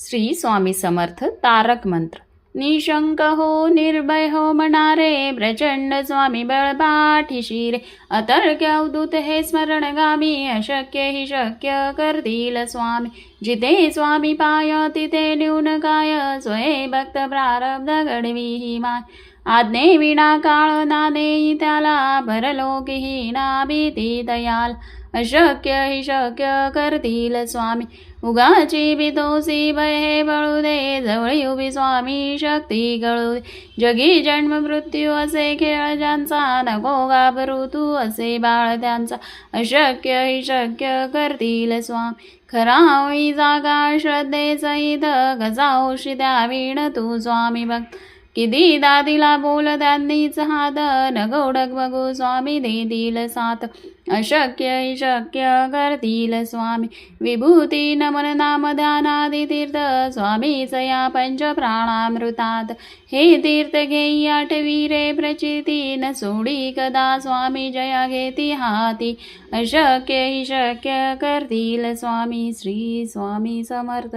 श्री स्वामी समर्थ तारक मंत्र। निशंक हो निर्भय हो मनारे, प्रचंड स्वामी बळ पाठीशी रे। अतर्क्य अवधूत हे स्मरणगामी, अशक्य ही शक्य करतील स्वामी। जिथे स्वामी पाय तिथे न्यून काय, स्वये भक्त प्रारब्ध घडवी ही माय। आज्ञे विना काळ ना देई त्याला, परलोकीही ना भीती दयाल। अशक्य ही शक्य करतील स्वामी, उगाची भीतोसी भय हे बळू दे। जवळी उभी स्वामी शक्ती कळू दे, जगी जन्म मृत्यू असे खेळ ज्यांचा, नको घाबरू तू असे बाळ त्यांचा। अशक्य ही शक्य करतील स्वामी, खरा होई जागा श्रद्धेसहित। कसा होशी द्यावीण तू स्वामी भक्त, किती दादिला बोल त्यांनीच हात। नगोडक बघू स्वामी देतील साथ, अशक्य ही शक्य करतील स्वामी। विभूती नमन नाम ध्यानादि तीर्थ, स्वामीच या पंच प्राणामृतात। हे तीर्थ घेई आठवी रे प्रचिती, न सोडी कदा स्वामी जया घेती हाती। अशक्य ही शक्य करतील स्वामी, श्री स्वामी समर्थ।